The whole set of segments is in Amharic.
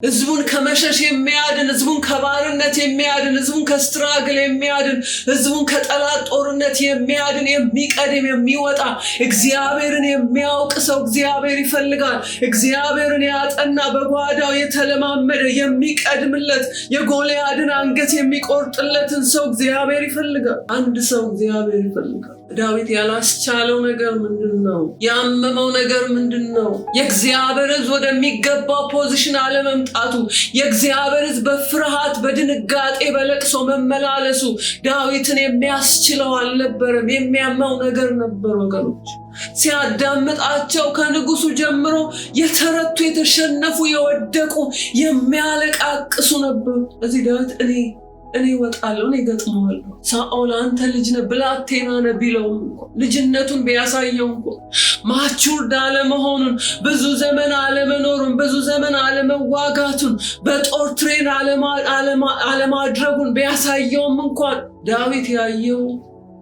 ህዝቡን ከመሸሽ የሚያድን ህዝቡን ከባርነት የሚያድን ህዝቡን ከስትራግል የሚያድን ህዝቡን ከጠላት ጦርነት የሚያድን የሚቀድም የሚወጣ እግዚአብሔርን የሚያውቅ ሰው እግዚአብሔር ይፈልጋል። እግዚአብሔርን ያጠና በጓዳው የተለማመደ የሚቀድምለት የጎልያድን አንገት የሚቆርጥለትን ሰው እግዚአብሔር ይፈልጋል። አንድ ሰው እግዚአብሔር ይፈልጋል። ዳዊት ያላስቻለው ነገር ምንድነው? ያመመው ነገር ምንድነው? የእግዚአብሔር ህዝብ ወደሚገባው ፖዚሽን አለመምጣቱ፣ የእግዚአብሔር ህዝብ በፍርሃት በድንጋጤ በለቅሶ መመላለሱ ዳዊትን የሚያስችለው አልነበረም። የሚያመው ነገር ነበር ወገኖች። ሲያዳምጣቸው ከንጉሱ ጀምሮ የተረቱ የተሸነፉ የወደቁ የሚያለቃቅሱ ነበር። እዚህ ዳዊት እኔ እወጣለሁ፣ እኔ እገጥመዋለሁ። ሳኦል አንተ ልጅ ነህ ብላቴና ነህ ቢለውም ልጅነቱን ቢያሳየው ማቹርድ አለመሆኑን፣ ብዙ ዘመን አለመኖሩን፣ ብዙ ዘመን አለመዋጋቱን፣ በጦር ትሬን አለማድረጉን ቢያሳየውም እንኳን ዳዊት ያየው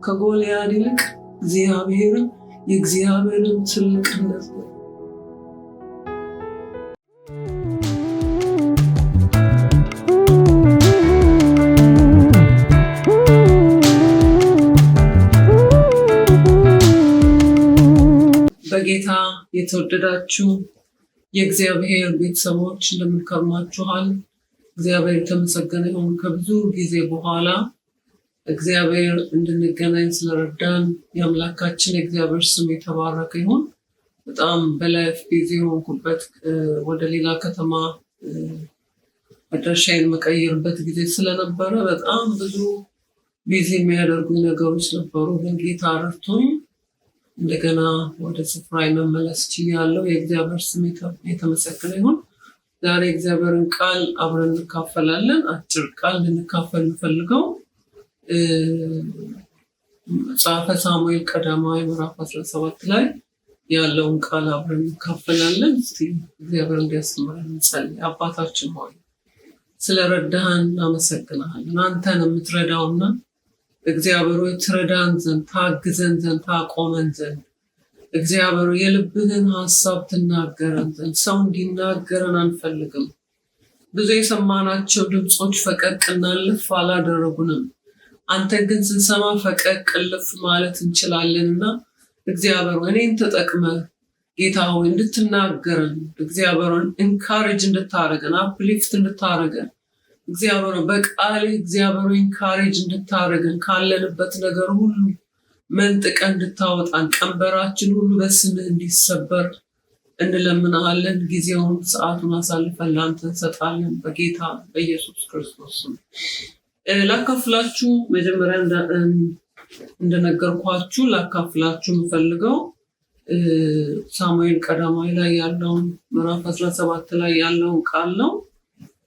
ከጎልያድ ይልቅ እግዚአብሔርን የእግዚአብሔርን ትልቅነት ነው። በጌታ የተወደዳችሁ የእግዚአብሔር ቤተሰቦች እንደምን ከርማችኋል? እግዚአብሔር የተመሰገነ ይሁን። ከብዙ ጊዜ በኋላ እግዚአብሔር እንድንገናኝ ስለረዳን የአምላካችን የእግዚአብሔር ስም የተባረከ ይሁን። በጣም በላይፍ ቢዚ ሆንኩበት። ወደ ሌላ ከተማ አድራሻዬን መቀየርበት ጊዜ ስለነበረ በጣም ብዙ ቢዚ የሚያደርጉ ነገሮች ነበሩ። ግን ጌታ ረድቶኝ እንደገና ወደ ስፍራ መመለስ ችያለሁ። የእግዚአብሔር ስም የተመሰገነ ይሁን። ዛሬ እግዚአብሔርን ቃል አብረን እንካፈላለን። አጭር ቃል እንድንካፈል እንፈልገው መጽሐፈ ሳሙኤል ቀዳማዊ ምዕራፍ 17 ላይ ያለውን ቃል አብረን እንካፈላለን። እስቲ እግዚአብሔር እንዲያስተምረን እንጸልይ። አባታችን ሆይ ስለረዳህን እናመሰግናለን። አንተን የምትረዳውና እግዚአብሔር ሆይ ትረዳን ዘንድ ታግዘን ዘንድ ታቆመን ዘንድ እግዚአብሔር የልብህን ሐሳብ ትናገረን ዘንድ ሰው እንዲናገረን አንፈልግም። ብዙ የሰማናቸው ድምፆች ፈቀቅና ልፍ አላደረጉንም። አንተ ግን ስንሰማ ፈቀቅ ልፍ ማለት እንችላለንና እግዚአብሔር እኔን ተጠቅመህ ጌታ ሆይ እንድትናገረን እግዚአብሔርን ኢንካሬጅ እንድታረገን አፕሊፍት እንድታረገን እግዚአብሔር በቃል እግዚአብሔር ኢንካሬጅ እንድታረገን ካለንበት ነገር ሁሉ መንጥቀን እንድታወጣን ቀንበራችን ሁሉ በስምህ እንዲሰበር እንለምናለን። ጊዜውን ሰዓቱን አሳልፈን ላንተ እንሰጣለን በጌታ በኢየሱስ ክርስቶስ ስም። ላካፍላችሁ መጀመሪያ እንደነገርኳችሁ ላካፍላችሁ የምፈልገው ሳሙኤል ቀዳማዊ ላይ ያለውን ምዕራፍ 17 ላይ ያለውን ቃል ነው።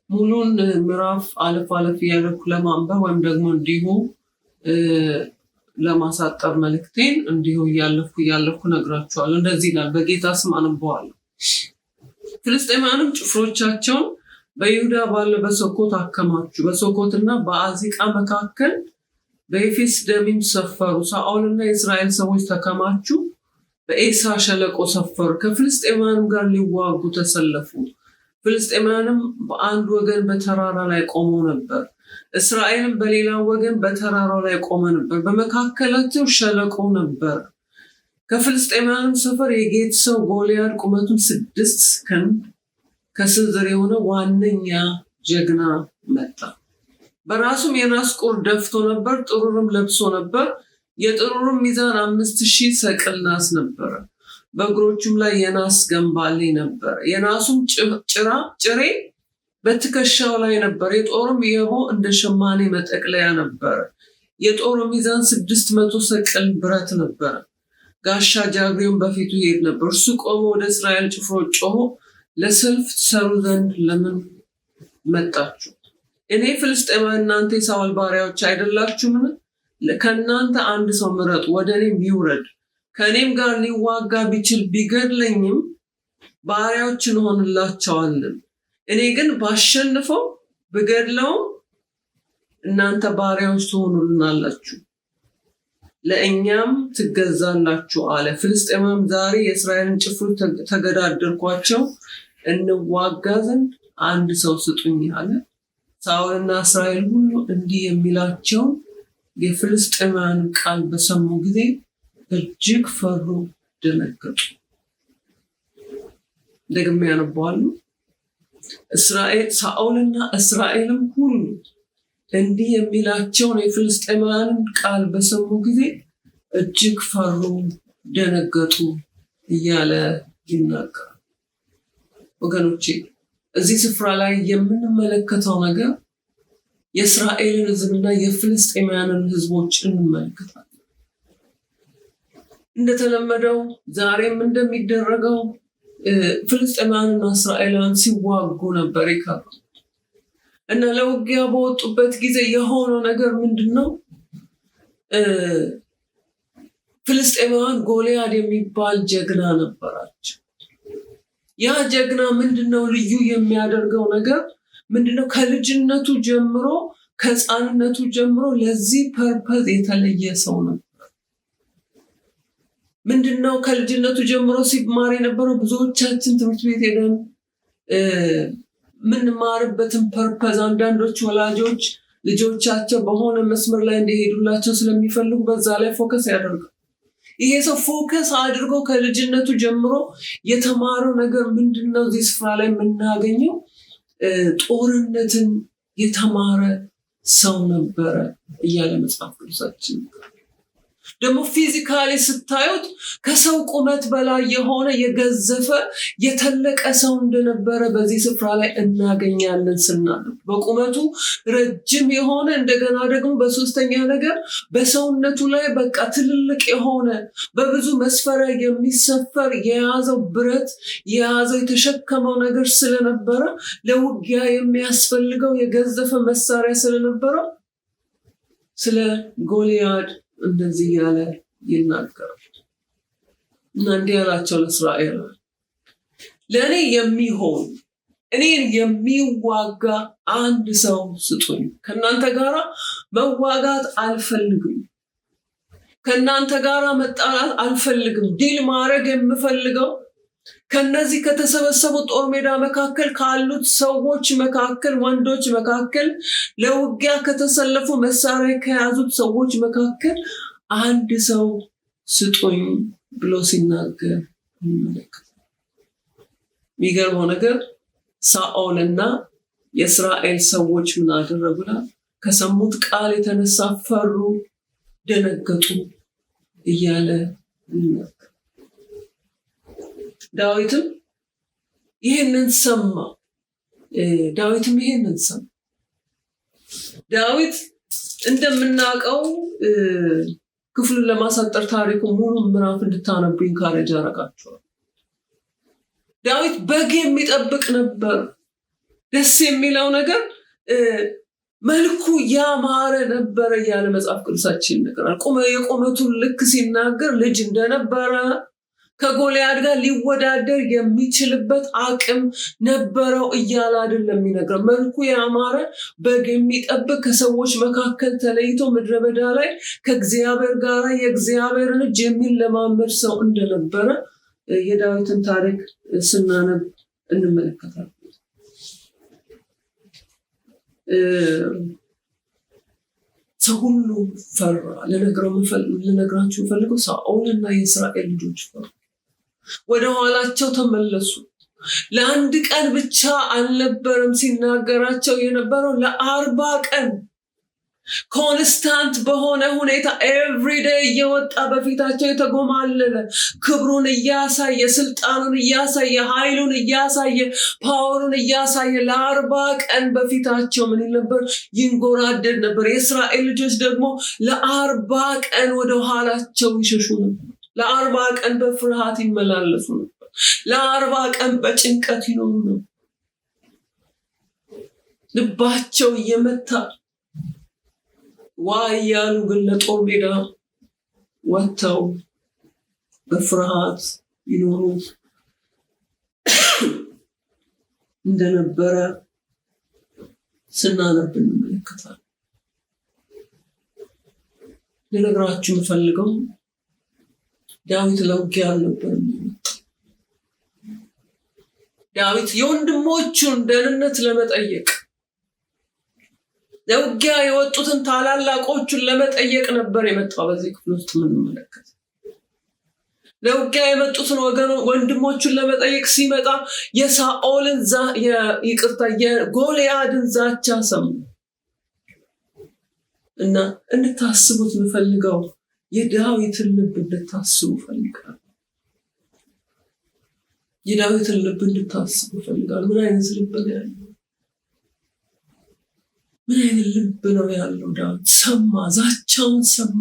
ሙሉን ምዕራፍ አለፍ እያለኩ ለማንበብ ወይም ደግሞ እንዲሁ ለማሳጠር መልእክቴን እንዲሁ እያለፍኩ ነግራችኋለሁ። እንደዚህ ይላል። በጌታ ስም አነበዋለሁ። ፍልስጤማውያንም ጭፍሮቻቸውን በይሁዳ ባለ በሶኮት አከማቹ። በሶኮትና በአዚቃ መካከል በኤፌስ ደሚም ሰፈሩ። ሳኦልና የእስራኤል ሰዎች ተከማቹ፣ በኤሳ ሸለቆ ሰፈሩ። ከፍልስጤማውያንም ጋር ሊዋጉ ተሰለፉ። ፍልስጤማውያንም በአንድ ወገን በተራራ ላይ ቆመው ነበር፣ እስራኤልም በሌላ ወገን በተራራው ላይ ቆመ ነበር። በመካከላቸው ሸለቆ ነበር። ከፍልስጤማውያንም ሰፈር የጌት ሰው ጎልያድ ቁመቱን 6 ክንድ ከስንዝር የሆነ ዋነኛ ጀግና መጣ። በራሱም የናስ ቁር ደፍቶ ነበር፣ ጥሩርም ለብሶ ነበር። የጥሩርም ሚዛን 5000 ሰቅል ናስ ነበረ። በእግሮቹም ላይ የናስ ገንባሌ ነበር። የናሱም ጭሬ በትከሻው ላይ ነበር። የጦሩም የቦ እንደ ሸማኔ መጠቅለያ ነበር። የጦሩ ሚዛን 600 ሰቅል ብረት ነበር። ጋሻ ጃግሬውን በፊቱ ይሄድ ነበር። እርሱ ቆሞ ወደ እስራኤል ጭፍሮች ጮሆ ለሰልፍ ትሰሩ ዘንድ ለምን መጣችሁ? እኔ ፍልስጤማውያን እናንተ የሳኦል ባሪያዎች አይደላችሁምን? ከእናንተ አንድ ሰው ምረጡ፣ ወደ እኔም ይውረድ። ከእኔም ጋር ሊዋጋ ቢችል ቢገድለኝም ባሪያዎች እንሆንላቸዋለን። እኔ ግን ባሸንፈው ብገድለውም እናንተ ባሪያዎች ትሆኑልናላችሁ፣ ለእኛም ትገዛላችሁ አለ። ፍልስጤማውያንም ዛሬ የእስራኤልን ጭፍሮች ተገዳደርኳቸው፣ እንዋጋ ዘንድ አንድ ሰው ስጡኝ አለ። ሳኦልና እስራኤል ሁሉ እንዲህ የሚላቸው የፍልስጤማውያን ቃል በሰሙ ጊዜ እጅግ ፈሩ፣ ደነገጡ። ደግሜ ያነባዋለሁ። ሳኦልና እስራኤልም ሁሉ እንዲህ የሚላቸውን የፍልስጤማውያንን ቃል በሰሙ ጊዜ እጅግ ፈሩ፣ ደነገጡ እያለ ይናገራል። ወገኖቼ እዚህ ስፍራ ላይ የምንመለከተው ነገር የእስራኤልን ሕዝብና የፍልስጤማውያንን ሕዝቦች እንመለከታለን። እንደተለመደው ዛሬም እንደሚደረገው ፍልስጤማውያንና እስራኤላውያን ሲዋጉ ነበር የከረሙት እና ለውጊያ በወጡበት ጊዜ የሆነው ነገር ምንድነው? ፍልስጤማውያን ጎልያድ የሚባል ጀግና ነበራቸው። ያ ጀግና ምንድነው ልዩ የሚያደርገው ነገር ምንድነው? ከልጅነቱ ጀምሮ ከሕፃንነቱ ጀምሮ ለዚህ ፐርፐዝ የተለየ ሰው ነበር። ምንድነው ከልጅነቱ ጀምሮ ሲማር የነበረው? ብዙዎቻችን ትምህርት ቤት ሄደን ምንማርበትን ፐርፐዝ አንዳንዶች ወላጆች ልጆቻቸው በሆነ መስመር ላይ እንዲሄዱላቸው ስለሚፈልጉ በዛ ላይ ፎከስ ያደርጋል። ይሄ ሰው ፎከስ አድርጎ ከልጅነቱ ጀምሮ የተማረው ነገር ምንድነው? እዚህ ስፍራ ላይ የምናገኘው ጦርነትን የተማረ ሰው ነበረ እያለ መጽሐፍ ቅዱሳችን ደግሞ ፊዚካሊ ስታዩት ከሰው ቁመት በላይ የሆነ የገዘፈ የተለቀ ሰው እንደነበረ በዚህ ስፍራ ላይ እናገኛለን። ስናነብ በቁመቱ ረጅም የሆነ እንደገና ደግሞ በሶስተኛ ነገር በሰውነቱ ላይ በቃ ትልልቅ የሆነ በብዙ መስፈሪያ የሚሰፈር የያዘው ብረት የያዘው የተሸከመው ነገር ስለነበረ ለውጊያ የሚያስፈልገው የገዘፈ መሳሪያ ስለነበረው ስለ ጎልያድ እንደዚህ ያለ ይናገራል እና እንዲህ ያላቸው ለእስራኤል ለእኔ የሚሆን እኔን የሚዋጋ አንድ ሰው ስጡኝ። ከእናንተ ጋራ መዋጋት አልፈልግም። ከእናንተ ጋራ መጣላት አልፈልግም። ዲል ማድረግ የምፈልገው ከነዚህ ከተሰበሰቡ ጦር ሜዳ መካከል ካሉት ሰዎች መካከል ወንዶች መካከል ለውጊያ ከተሰለፉ መሳሪያ ከያዙት ሰዎች መካከል አንድ ሰው ስጡኝ ብሎ ሲናገር እንመለከታለን። የሚገርመው ነገር ሳኦልና የእስራኤል ሰዎች ምን አደረጉና ከሰሙት ቃል የተነሳ ፈሩ፣ ደነገጡ እያለ ይናገራል። ዳዊትም ይሄንን ሰማ። ዳዊት እንደምናውቀው ክፍሉን ለማሳጠር ታሪኩ ሙሉ ምዕራፍ እንድታነቡ ኢንካሬጅ አደርጋችኋለሁ። ዳዊት በግ የሚጠብቅ ነበር። ደስ የሚለው ነገር መልኩ ያማረ ነበር እያለ መጽሐፍ ቅዱሳችን ይነግራል። የቁመቱን ልክ ሲናገር ልጅ እንደነበረ ከጎልያድ ጋር ሊወዳደር የሚችልበት አቅም ነበረው እያለ አይደለም የሚነግረው። መልኩ ያማረ በግ የሚጠብቅ ከሰዎች መካከል ተለይቶ ምድረ በዳ ላይ ከእግዚአብሔር ጋር የእግዚአብሔርን እጅ የሚለማመድ ሰው እንደነበረ የዳዊትን ታሪክ ስናነብ እንመለከታለን። ሰው ሁሉ ፈራ። ልነግራችሁ ፈልገው ሳኦልና የእስራኤል ልጆች ፈሩ። ወደ ኋላቸው ተመለሱ። ለአንድ ቀን ብቻ አልነበረም ሲናገራቸው የነበረው፣ ለ40 ቀን ኮንስታንት በሆነ ሁኔታ ኤቭሪዴይ እየወጣ በፊታቸው የተጎማለለ ክብሩን እያሳየ ስልጣኑን እያሳየ ኃይሉን እያሳየ ፓወሩን እያሳየ ለ40 ቀን በፊታቸው ምን ነበር? ይንጎራደድ ነበር። የእስራኤል ልጆች ደግሞ ለ40 ቀን ወደ ኋላቸው ይሸሹ ነበር። ለ40 ቀን በፍርሃት ይመላለሱ ነበር። ለ40 ቀን በጭንቀት ይኖሩ ነበር። ልባቸው እየመታ ዋያሉ ግን ለጦር ሜዳ ወጥተው በፍርሃት ይኖሩ እንደነበረ ስናነብ እንመለከታለን። ልነግራችሁ የምፈልገው ዳዊት ለውጊያ አልነበረም። ዳዊት የወንድሞቹን ደህንነት ለመጠየቅ ለውጊያ የወጡትን ታላላቆቹን ለመጠየቅ ነበር የመጣው። በዚህ ክፍል ውስጥ የምንመለከት ለውጊያ የመጡትን ወንድሞቹን ለመጠየቅ ሲመጣ የሳኦልን የጎልያድን ዛቻ ሰሙ። እና እንድታስቡት የምፈልገው የዳዊትን ልብ እንድታስቡ ፈልጋለሁ። የዳዊትን ልብ እንድታስቡ ፈልጋለሁ። ምን አይነት ልብ ነው ያለው? ምን አይነት ልብ ነው ያለው? ዳዊት ሰማ፣ ዛቻውን ሰማ፣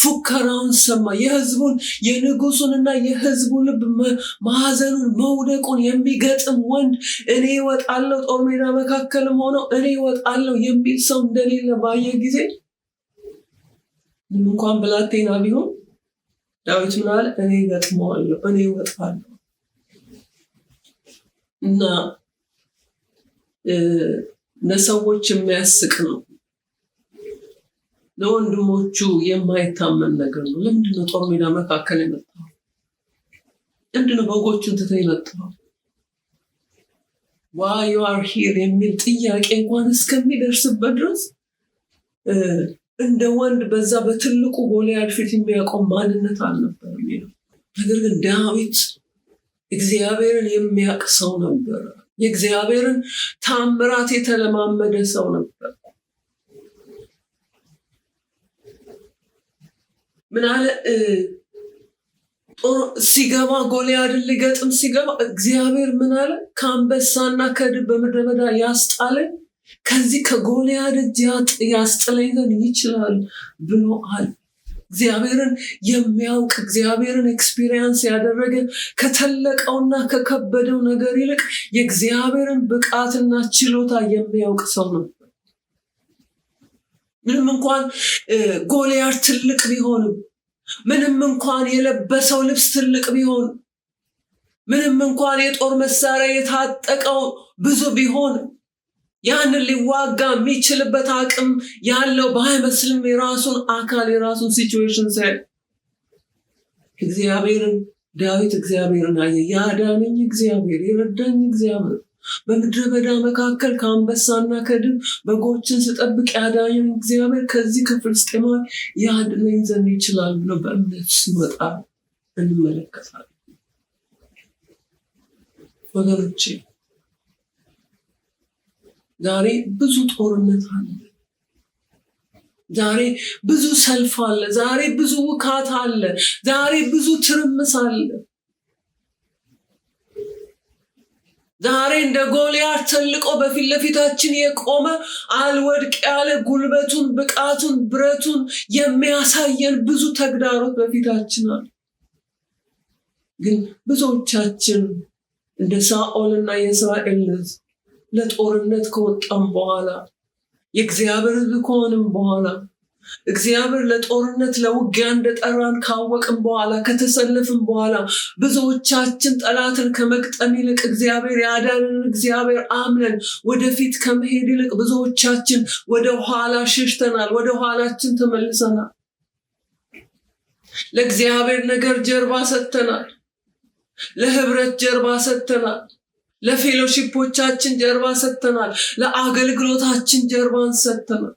ፉከራውን ሰማ። የንጉሱንና የህዝቡ ልብ ማዕዘኑን መውደቁን የሚገጥም ወንድ እኔ እወጣለሁ፣ ጦር ሜዳ መካከልም ሆነው እኔ እወጣለሁ የሚል ሰው እንደሌለ ባየ ጊዜ እንኳን ብላቴና ቢሆን ዳዊት ምን አለ? እኔ እገጥመዋለሁ፣ እኔ እወጣለሁ። እና ለሰዎች የሚያስቅ ነው፣ ለወንድሞቹ የማይታመን ነገር ነው። ለምንድነው ጦር ሜዳ መካከል የመጣው? ለምንድነው በጎቹን ትተህ የመጣው? why you are here የሚል ጥያቄ እንኳን እስከሚደርስበት ድረስ እንደ ወንድ በዛ በትልቁ ጎልያድ ፊት የሚያቆም ማንነት አልነበረም። ነገር ግን ዳዊት እግዚአብሔርን የሚያውቅ ሰው ነበር። የእግዚአብሔርን ታምራት የተለማመደ ሰው ነበር። ምን አለ? ሲገባ ጎልያድን ሊገጥም ሲገባ እግዚአብሔር ምን አለ? ከአንበሳና ከድብ በምድረ በዳ ያስጣለኝ ከዚህ ከጎልያድ እጅ ያስጥለኝ ዘንድ ይችላል ብሎ አለ። እግዚአብሔርን የሚያውቅ እግዚአብሔርን ኤክስፒሪየንስ ያደረገ ከተለቀውና ከከበደው ነገር ይልቅ የእግዚአብሔርን ብቃትና ችሎታ የሚያውቅ ሰው ነበር። ምንም እንኳን ጎልያድ ትልቅ ቢሆንም፣ ምንም እንኳን የለበሰው ልብስ ትልቅ ቢሆን፣ ምንም እንኳን የጦር መሳሪያ የታጠቀው ብዙ ቢሆን፣ ያንን ሊዋጋ የሚችልበት አቅም ያለው ባይመስልም የራሱን አካል የራሱን ሲቹዌሽን ሳይ ዳዊት እግዚአብሔርን አየ። ያዳነኝ እግዚአብሔር፣ የረዳኝ እግዚአብሔር፣ በምድረ በዳ መካከል ከአንበሳና ከድብ በጎችን ስጠብቅ ያዳነኝ እግዚአብሔር ከዚህ ከፍልስጤማዊ ያድነኝ ዘንድ ይችላል ብሎ በእምነት ሲመጣ እንመለከታለን። ወገኖቼ ዛሬ ብዙ ጦርነት አለ። ዛሬ ብዙ ሰልፍ አለ። ዛሬ ብዙ ውካት አለ። ዛሬ ብዙ ትርምስ አለ። ዛሬ እንደ ጎልያድ ተልቆ በፊት ለፊታችን የቆመ አልወድቅ ያለ ጉልበቱን፣ ብቃቱን፣ ብረቱን የሚያሳየን ብዙ ተግዳሮት በፊታችን አለ። ግን ብዙዎቻችን እንደ ሳኦልና የእስራኤል ሕዝብ ለጦርነት ከወጣም በኋላ የእግዚአብሔር ሕዝብ ከሆንም በኋላ እግዚአብሔር ለጦርነት ለውጊያ እንደጠራን ካወቅም በኋላ ከተሰለፍም በኋላ ብዙዎቻችን ጠላትን ከመግጠም ይልቅ እግዚአብሔር ያዳነን እግዚአብሔር አምነን ወደፊት ከመሄድ ይልቅ ብዙዎቻችን ወደ ኋላ ሸሽተናል፣ ወደ ኋላችን ተመልሰናል። ለእግዚአብሔር ነገር ጀርባ ሰጥተናል። ለህብረት ጀርባ ሰጥተናል። ለፌሎሺፖቻችን ጀርባ ሰጥተናል። ለአገልግሎታችን ጀርባን ሰጥተናል።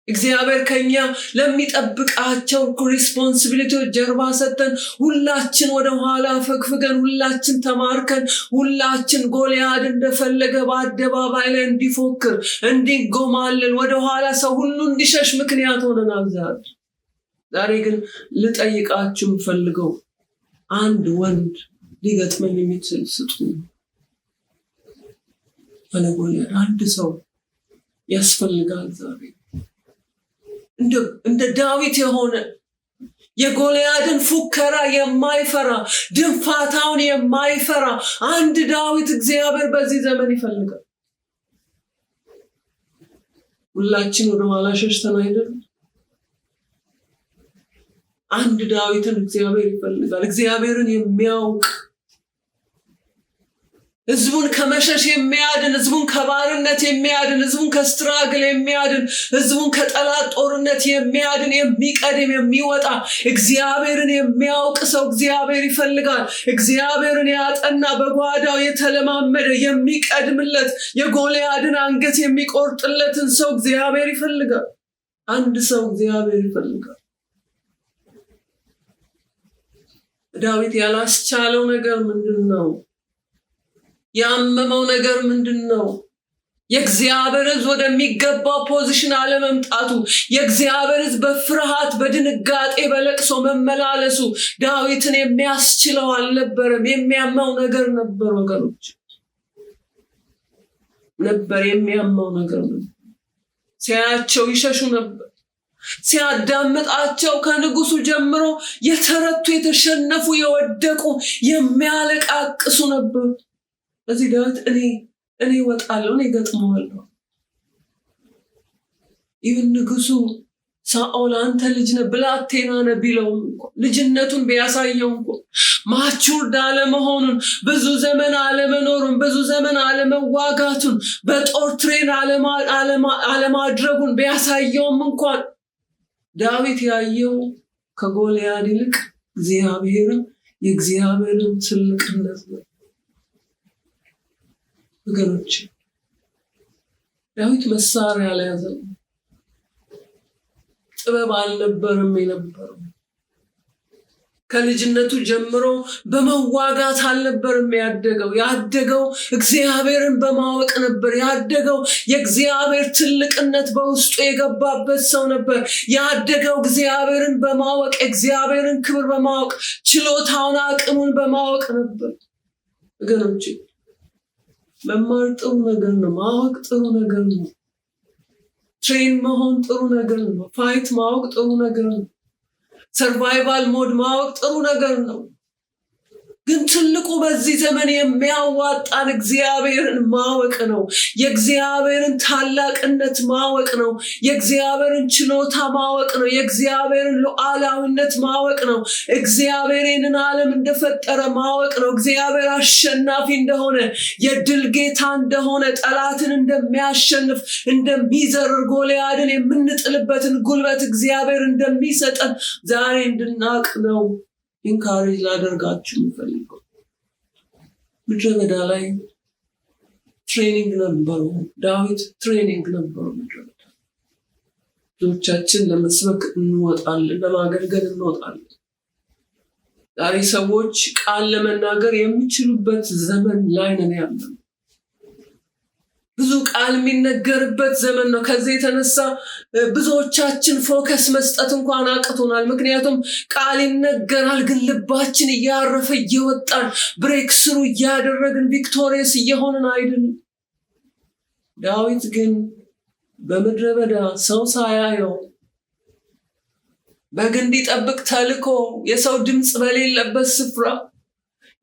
እግዚአብሔር ከኛ ለሚጠብቃቸው ሪስፖንሲቢሊቲዎች ጀርባ ሰጥተን ሁላችን ወደ ኋላ ፈግፍገን፣ ሁላችን ተማርከን፣ ሁላችን ጎልያድ እንደፈለገ በአደባባይ ላይ እንዲፎክር እንዲጎማለል ወደ ኋላ ሰው ሁሉ እንዲሸሽ ምክንያት ሆነናል። ዛሬ ግን ልጠይቃችሁ የምፈልገው አንድ ወንድ ሊገጥመኝ የሚችል ስጡ ጎልያድ አንድ ሰው ያስፈልጋል። ዛሬ እንደ ዳዊት የሆነ የጎልያድን ፉከራ የማይፈራ ድንፋታውን የማይፈራ አንድ ዳዊት እግዚአብሔር በዚህ ዘመን ይፈልጋል። ሁላችን ወደ ኋላ ሸሽተን አይደለም። አንድ ዳዊትን እግዚአብሔር ይፈልጋል። እግዚአብሔርን የሚያውቅ ህዝቡን ከመሸሽ የሚያድን፣ ህዝቡን ከባርነት የሚያድን፣ ህዝቡን ከስትራግል የሚያድን፣ ህዝቡን ከጠላት ጦርነት የሚያድን፣ የሚቀድም የሚወጣ እግዚአብሔርን የሚያውቅ ሰው እግዚአብሔር ይፈልጋል። እግዚአብሔርን ያጠና በጓዳው የተለማመደ የሚቀድምለት የጎልያድን አንገት የሚቆርጥለትን ሰው እግዚአብሔር ይፈልጋል። አንድ ሰው እግዚአብሔር ይፈልጋል። ዳዊት ያላስቻለው ነገር ምንድነው? ያመመው ነገር ምንድነው? የእግዚአብሔር ሕዝብ ወደሚገባው ፖዚሽን አለመምጣቱ፣ የእግዚአብሔር ሕዝብ በፍርሃት በድንጋጤ በለቅሶ መመላለሱ ዳዊትን የሚያስችለው አልነበረም። የሚያመው ነገር ነበር ወገኖች፣ የሚያመው ነገር ነበር። ሲያያቸው ይሸሹ ነበር። ሲያዳምጣቸው ከንጉሱ ጀምሮ የተረቱ፣ የተሸነፉ፣ የወደቁ፣ የሚያለቃቅሱ ነበር። በዚህ ዳዊት እኔ ወጣለሁ፣ እኔ ገጥመዋለሁ። ይህን ንጉሱ ሳኦል አንተ ልጅ ነህ ብላቴና ነህ ቢለውም እንኳን ልጅነቱን ቢያሳየው እንኳን ማቹርድ አለመሆኑን፣ ብዙ ዘመን አለመኖሩን፣ ብዙ ዘመን አለመዋጋቱን፣ በጦር ትሬን አለማድረጉን ቢያሳየውም እንኳን ዳዊት ያየው ከጎልያድ ይልቅ እግዚአብሔርን፣ የእግዚአብሔርን ትልቅነት ነው። ወገኖች ዳዊት መሳሪያ አልያዘም። ጥበብ አልነበረም የነበረው። ከልጅነቱ ጀምሮ በመዋጋት አልነበረም ያደገው እግዚአብሔርን በማወቅ ነበር ያደገው። የእግዚአብሔር ትልቅነት በውስጡ የገባበት ሰው ነበር ያደገው። እግዚአብሔርን በማወቅ፣ እግዚአብሔርን ክብር በማወቅ፣ ችሎታውን አቅሙን በማወቅ ነበር። ወገኖች መማር ጥሩ ነገር ነው። ማወቅ ጥሩ ነገር ነው። ትሬን መሆን ጥሩ ነገር ነው። ፋይት ማወቅ ጥሩ ነገር ነው። ሰርቫይቫል ሞድ ማወቅ ጥሩ ነገር ነው። ግን ትልቁ በዚህ ዘመን የሚያዋጣን እግዚአብሔርን ማወቅ ነው። የእግዚአብሔርን ታላቅነት ማወቅ ነው። የእግዚአብሔርን ችሎታ ማወቅ ነው። የእግዚአብሔርን ሉዓላዊነት ማወቅ ነው። እግዚአብሔርን ዓለም እንደፈጠረ ማወቅ ነው። እግዚአብሔር አሸናፊ እንደሆነ፣ የድል ጌታ እንደሆነ፣ ጠላትን እንደሚያሸንፍ፣ እንደሚዘርር፣ ጎልያድን የምንጥልበትን ጉልበት እግዚአብሔር እንደሚሰጠን ዛሬ እንድናቅ ነው ኢንካሬጅ ላደርጋችሁ የምፈልገው። ምድረ በዳ ላይ ትሬኒንግ ነበሩ። ዳዊት ትሬኒንግ ነበሩ ምድረ በዳ። ብዙዎቻችን ለመስበክ እንወጣለን፣ ለማገልገል እንወጣለን። ዛሬ ሰዎች ቃል ለመናገር የሚችሉበት ዘመን ላይ ነን ያለነው። ብዙ ቃል የሚነገርበት ዘመን ነው። ከዚህ የተነሳ ብዙዎቻችን ፎከስ መስጠት እንኳን አቅቶናል። ምክንያቱም ቃል ይነገራል፣ ግን ልባችን እያረፈ እየወጣን ብሬክ ስሩ እያደረግን ቪክቶሪየስ እየሆንን አይደለም። ዳዊት ግን በምድረ በዳ ሰው ሳያየው በግ እንዲጠብቅ ተልኮ የሰው ድምፅ በሌለበት ስፍራ፣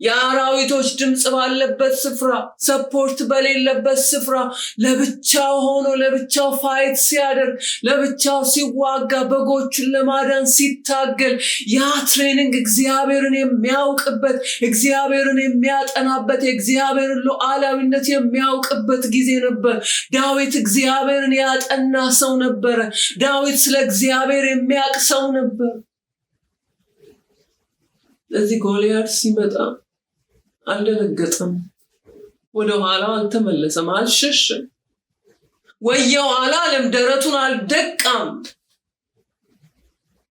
የአራዊቶች ድምፅ ባለበት ስፍራ፣ ሰፖርት በሌለበት ስፍራ ለብቻው ሆኖ ለብቻው ፋይት ሲያደርግ፣ ለብቻው ሲዋጋ፣ በጎቹን ለማዳን ሲታገል ያ ትሬኒንግ እግዚአብሔርን የሚያውቅበት፣ እግዚአብሔርን የሚያጠናበት፣ የእግዚአብሔርን ሉዓላዊነት የሚያውቅበት ጊዜ ነበር። ዳዊት እግዚአብሔርን ያጠና ሰው ነበረ። ዳዊት ስለ እግዚአብሔር የሚያውቅ ሰው ነበር። ለዚህ ጎልያድ ሲመጣ አልደነገጠም፣ ወደ ኋላ አልተመለሰም፣ አልሸሸም፣ ወየው አላለም፣ ደረቱን አልደቃም።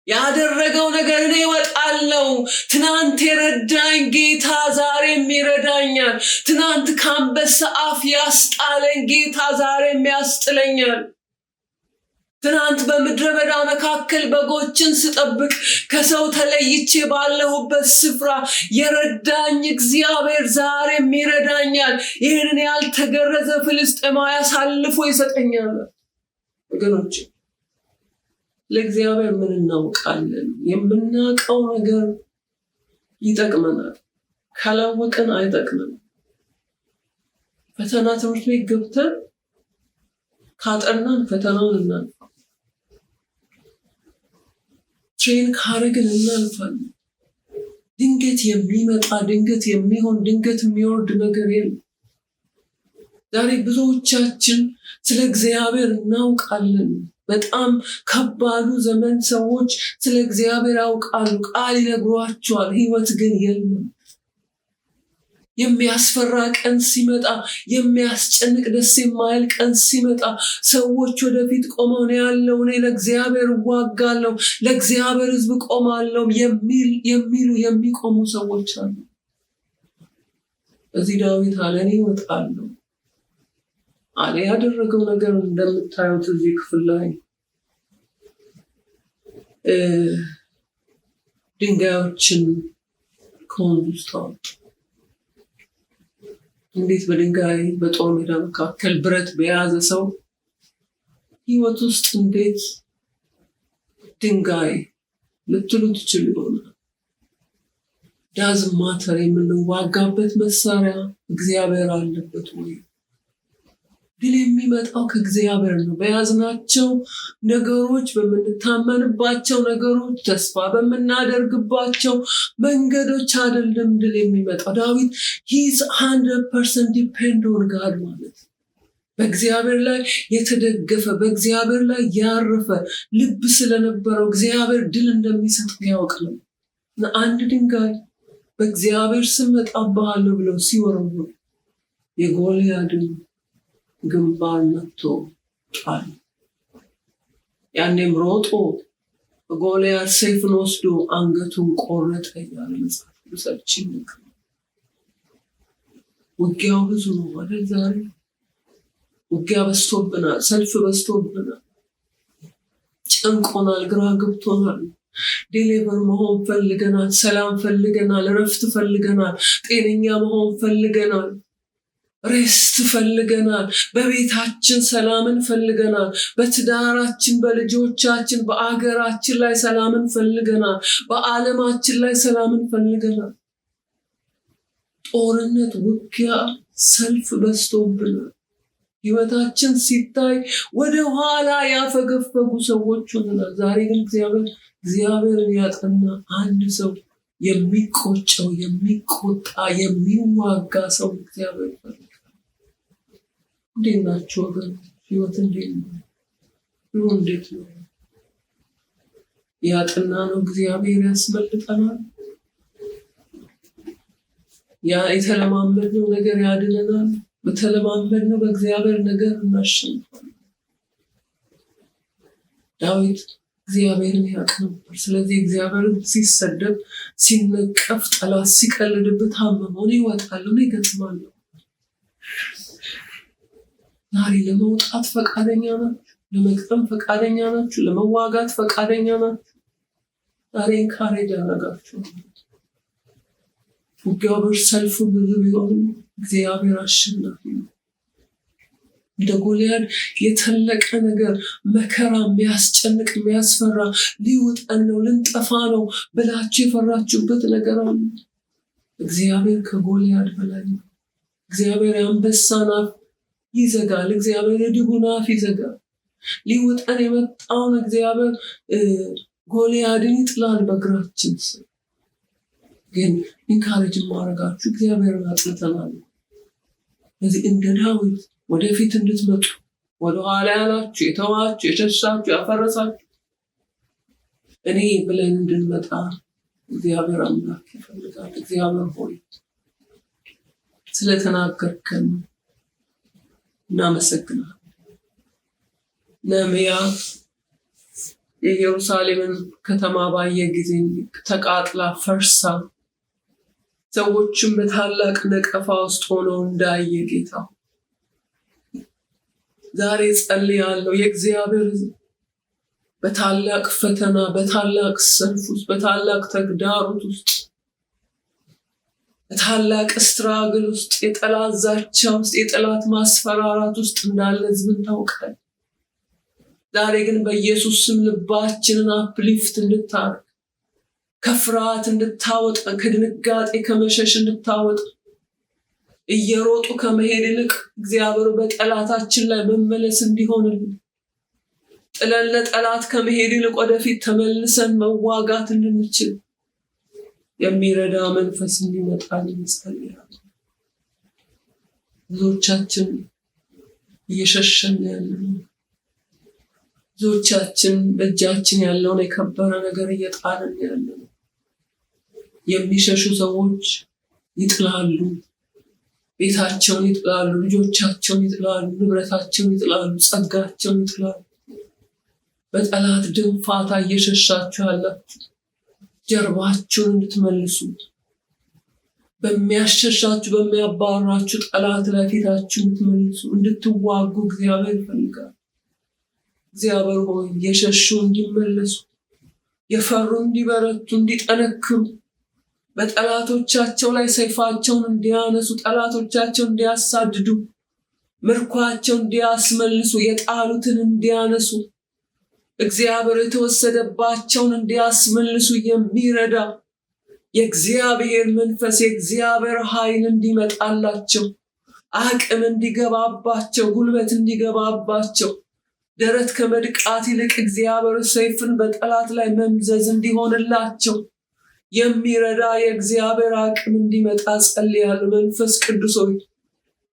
ያደረገው ነገር እኔ እወጣለሁ፣ ትናንት የረዳኝ ጌታ ዛሬም ይረዳኛል፣ ትናንት ከአንበሳ አፍ ያስጣለኝ ጌታ ዛሬም ያስጥለኛል። ትናንት በምድረ በዳ መካከል በጎችን ስጠብቅ ከሰው ተለይቼ ባለሁበት ስፍራ የረዳኝ እግዚአብሔር ዛሬም ይረዳኛል። ይህንን ያልተገረዘ ፍልስጤማዊ አሳልፎ ይሰጠኛል። ወገኖች ለእግዚአብሔር ምን እናውቃለን? የምናውቀው ነገር ይጠቅመናል፣ ካላወቅን አይጠቅመንም። ፈተና ትምህርት ቤት ገብተን ካጠናን ፈተናውን እናልፋለን። ትሬን ካረግን እናልፋለን። ድንገት የሚመጣ ድንገት የሚሆን ድንገት የሚወርድ ነገር የለም። ዛሬ ብዙዎቻችን ስለ እግዚአብሔር እናውቃለን። በጣም ከባዱ ዘመን ሰዎች ስለ እግዚአብሔር ያውቃሉ፣ ቃል ይነግሯቸዋል፣ ህይወት ግን የለም። የሚያስፈራ ቀን ሲመጣ፣ የሚያስጨንቅ ደስ የማይል ቀን ሲመጣ ሰዎች ወደፊት ቆመው ነው ያለው እኔ ለእግዚአብሔር እዋጋለሁ፣ ለእግዚአብሔር ሕዝብ ቆማለሁ የሚቆሙ ሰዎች አሉ። እዚህ ዳዊት አለ እኔ እወጣለሁ አለ። ያደረገው ነገር እንደምታዩት እዚህ ክፍል ላይ ድንጋዮችን ከወንዝ ውስጥ አወጡ። እንዴት በድንጋይ በጦር ሜዳ መካከል ብረት በያዘ ሰው ህይወት ውስጥ እንዴት ድንጋይ ልትሉ ትችሉ ይሆናል። ዳዝንት ማተር የምንዋጋበት መሳሪያ እግዚአብሔር አለበት ወይ? ድል የሚመጣው ከእግዚአብሔር ነው። በያዝናቸው ነገሮች፣ በምንታመንባቸው ነገሮች፣ ተስፋ በምናደርግባቸው መንገዶች አይደለም ድል የሚመጣው። ዳዊት he's 100% depend on God ማለት በእግዚአብሔር ላይ የተደገፈ በእግዚአብሔር ላይ ያረፈ ልብ ስለነበረው እግዚአብሔር ድል እንደሚሰጥ ያውቅ ነው። አንድ ድንጋይ በእግዚአብሔር ስም እመጣብሃለሁ ብለው ሲወረውሩ የጎልያድን ግንባር መጥቶ ጣለ። ያኔም ሮጦ ጎልያድ ሰይፍን ወስዶ አንገቱን ቆረጠ እያለ መጽሐፍ ቅዱሳችን ይናገራል። ውጊያው ብዙ ነው አይደል? ዛሬ ውጊያ በዝቶብናል፣ ሰልፍ በዝቶብናል፣ ጨንቆናል፣ ግራ ገብቶናል። ዴሊቨር መሆን ፈልገናል፣ ሰላም ፈልገናል፣ እረፍት ፈልገናል፣ ጤነኛ መሆን ፈልገናል፣ ሬስት ፈልገናል፣ በቤታችን ሰላምን ፈልገናል፣ በትዳራችን፣ በልጆቻችን፣ በአገራችን ላይ ሰላምን ፈልገናል፣ በዓለማችን ላይ ሰላምን ፈልገናል። ጦርነት፣ ውጊያ፣ ሰልፍ በዝቶብናል። ህይወታችን ሲታይ ወደ ኋላ ያፈገፈጉ ሰዎች ሆነናል። ዛሬ ግን እግዚአብሔርን ያጠና አንድ ሰው የሚቆጨው፣ የሚቆጣ፣ የሚዋጋ ሰው እግዚአብሔር ይፈልጋል። እንዴት ናችሁ ወገን? ህይወት እንዴት ነው? ኑሮ እንዴት ነው? ያጠና ነው እግዚአብሔር ያስመልጠናል። የተለማመድነው ነገር ያድነናል። በተለማመድነው በእግዚአብሔር ነገር እናሸንፋለን። ዳዊት እግዚአብሔርን ያውቅ ነበር። ስለዚህ እግዚአብሔርን ሲሰደብ፣ ሲነቀፍ፣ ጠላት ሲቀልድበት አመመው። እኔ እወጣለሁ፣ እኔ እገጥማለሁ። ዛሬ ለመውጣት ፈቃደኛ ናችሁ? ለመግጠም ፈቃደኛ ናችሁ? ለመዋጋት ፈቃደኛ ናችሁ? ዛሬ ኢንካሬጅ ያደረጋችሁ ውጊያው ሰልፉ ብዙ ቢሆን እግዚአብሔር አሸናፊ ነው። እንደ ጎልያድ የተለቀ ነገር መከራ የሚያስጨንቅ የሚያስፈራ ሊውጠን ነው ልንጠፋ ነው ብላችሁ የፈራችሁበት ነገር አለ። እግዚአብሔር ከጎልያድ በላይ ነው። እግዚአብሔር የአንበሳን አፍ ይዘጋል። እግዚአብሔር የድቡን አፍ ይዘጋል። ሊውጠን የመጣውን እግዚአብሔር ጎልያድን ይጥላል በእግራችን ስር። ግን ኢንካሬጅ ማድረጋችሁ እግዚአብሔርን አጥንተናል። ስለዚህ እንደ ዳዊት ወደፊት እንድትመጡ፣ ወደኋላ ያላችሁ፣ የተዋችሁ፣ የሸሻችሁ፣ ያፈረሳችሁ እኔ ብለን እንድንመጣ እግዚአብሔር አምላክ ይፈልጋል። እግዚአብሔር ሆይ ስለተናገርከን እናመሰግናለን። ነህምያ የኢየሩሳሌምን ከተማ ባየ ጊዜ ተቃጥላ ፈርሳ ሰዎችም በታላቅ ነቀፋ ውስጥ ሆነው እንዳየ ጌታ ዛሬ ጸልያለሁ። የእግዚአብሔር ሕዝብ በታላቅ ፈተና፣ በታላቅ ሰልፍ ውስጥ፣ በታላቅ ተግዳሮት ውስጥ፣ በታላቅ ስትራግል ውስጥ፣ የጠላት ዛቻ ውስጥ፣ የጠላት ማስፈራራት ውስጥ እንዳለ ሕዝብን ታውቃለህ። ዛሬ ግን በኢየሱስ ስም ልባችንን አፕሊፍት እንድታረግ፣ ከፍርሃት እንድታወጣ፣ ከድንጋጤ ከመሸሽ እንድታወጣ፣ እየሮጡ ከመሄድ ይልቅ እግዚአብሔር በጠላታችን ላይ መመለስ እንዲሆንልን፣ ጥለን ለጠላት ከመሄድ ይልቅ ወደፊት ተመልሰን መዋጋት እንድንችል የሚረዳ መንፈስ እንዲመጣልን እንጸልያለን። ብዙዎቻችን እየሸሸን ያለነው። ብዙዎቻችን በእጃችን ያለውን የከበረ ነገር እየጣልን ያለነው። የሚሸሹ ሰዎች ይጥላሉ፣ ቤታቸውን ይጥላሉ፣ ልጆቻቸውን ይጥላሉ፣ ንብረታቸውን ይጥላሉ፣ ጸጋቸውን ይጥላሉ። በጠላት ድንፋታ እየሸሻችሁ ያላችሁ ጀርባችሁን እንድትመልሱ፣ በሚያሸሻችሁ በሚያባራችሁ ጠላት ላይ ፊታችሁን እንድትመልሱ እንድትዋጉ እግዚአብሔር ይፈልጋል። እግዚአብሔር ሆይ የሸሹ እንዲመለሱ፣ የፈሩ እንዲበረቱ፣ እንዲጠነክሩ፣ በጠላቶቻቸው ላይ ሰይፋቸውን እንዲያነሱ፣ ጠላቶቻቸውን እንዲያሳድዱ፣ ምርኳቸውን እንዲያስመልሱ፣ የጣሉትን እንዲያነሱ፣ እግዚአብሔር የተወሰደባቸውን እንዲያስመልሱ የሚረዳ የእግዚአብሔር መንፈስ የእግዚአብሔር ኃይል እንዲመጣላቸው፣ አቅም እንዲገባባቸው፣ ጉልበት እንዲገባባቸው፣ ደረት ከመድቃት ይልቅ እግዚአብሔር ሰይፍን በጠላት ላይ መምዘዝ እንዲሆንላቸው የሚረዳ የእግዚአብሔር አቅም እንዲመጣ ጸልያለሁ።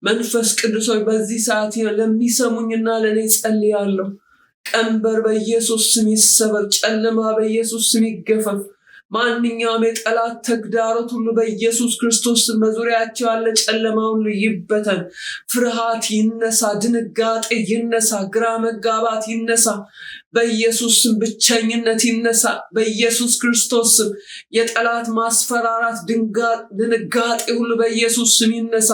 መንፈስ ቅዱስ ሆይ በዚህ ሰዓት ለሚሰሙኝና ለእኔ ጸልያለሁ። ቀንበር በኢየሱስ ስም ይሰበር፣ ጨለማ በኢየሱስ ስም ይገፈፍ። ማንኛውም የጠላት ተግዳሮት ሁሉ በኢየሱስ ክርስቶስ ስም በዙሪያቸው ያለ ጨለማ ሁሉ ይበተን። ፍርሃት ይነሳ፣ ድንጋጤ ይነሳ፣ ግራ መጋባት ይነሳ በኢየሱስ ስም። ብቸኝነት ይነሳ በኢየሱስ ክርስቶስ ስም። የጠላት ማስፈራራት፣ ድንጋጤ ሁሉ በኢየሱስ ስም ይነሳ።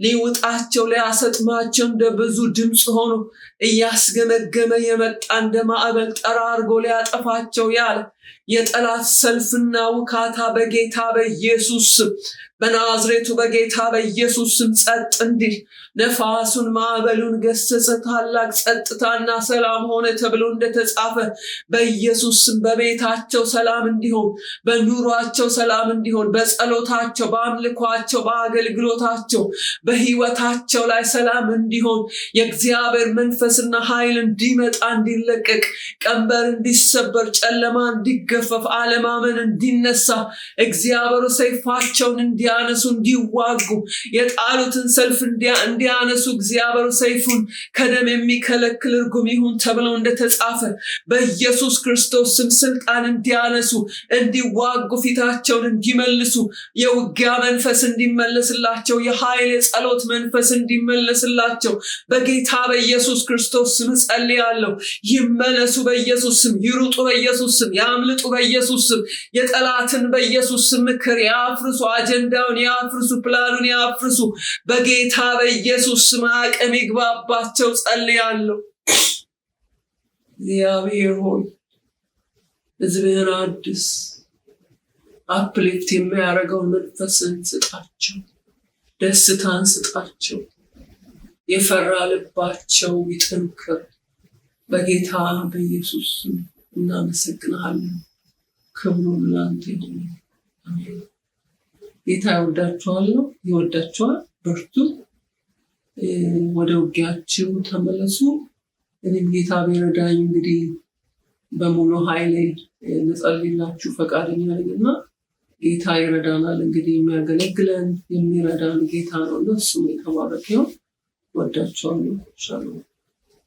ሊውጣቸው ሊያሰጥማቸው እንደ ብዙ ድምፅ ሆኖ እያስገመገመ የመጣ እንደ ማዕበል ጠራርጎ ሊያጠፋቸው ያለ የጠላት ሰልፍና ውካታ በጌታ በኢየሱስ ስም፣ በናዝሬቱ በጌታ በኢየሱስ ስም ጸጥ እንዲል ነፋሱን ማዕበሉን ገሰጸ። ታላቅ ጸጥታና ሰላም ሆነ ተብሎ እንደተጻፈ በኢየሱስ ስም በቤታቸው ሰላም እንዲሆን፣ በኑሯቸው ሰላም እንዲሆን፣ በጸሎታቸው፣ በአምልኳቸው፣ በአገልግሎታቸው፣ በህይወታቸው ላይ ሰላም እንዲሆን የእግዚአብሔር መንፈስና ኃይል እንዲመጣ፣ እንዲለቀቅ፣ ቀንበር እንዲሰበር፣ ጨለማ እንዲገፈፍ፣ አለማመን እንዲነሳ፣ እግዚአብሔር ሰይፋቸውን እንዲያነሱ፣ እንዲዋጉ፣ የጣሉትን ሰልፍ እንዲያነሱ እግዚአብሔር ሰይፉን ከደም የሚከለክል እርጉም ይሁን ተብሎ እንደተጻፈ በኢየሱስ ክርስቶስ ስም ስልጣን እንዲያነሱ፣ እንዲዋጉ፣ ፊታቸውን እንዲመልሱ፣ የውጊያ መንፈስ እንዲመለስላቸው፣ የኃይል የጸሎት መንፈስ እንዲመለስላቸው በጌታ በኢየሱስ ክርስቶስ ስም ጸልያለሁ። ይመለሱ በኢየሱስ ስም፣ ይሩጡ በኢየሱስ ስም፣ ያምልጡ በኢየሱስ ስም። የጠላትን በኢየሱስ ስም ምክር ያፍርሱ፣ አጀንዳውን ያፍርሱ፣ ፕላኑን ያፍርሱ በጌታ በኢየሱስ ስም። አቅም ይግባባቸው ጸልያለሁ። እግዚአብሔር ሆይ ሕዝብህን አድስ፣ አፕሊፍት የሚያደርገውን መንፈስን ስጣቸው፣ ደስታን ስጣቸው፣ የፈራ ልባቸው ይጠንክር በጌታ በኢየሱስ ስም። እናመሰግናለን። ክብሩ ላንተ ይሁን። አሜን። ጌታ ይወዳችኋል። በርቱ፣ ወደ ውጊያችሁ ተመለሱ። እኔም ጌታ ቢረዳኝ እንግዲህ በሙሉ ኃይሌ ልጸልይላችሁ ፈቃደኛ ነኝና ጌታ ይረዳናል። እንግዲህ የሚያገለግለን የሚረዳን ጌታ ነው። እሱም የተባረከ ይሁን። ወዳችኋለሁ። ሻሎም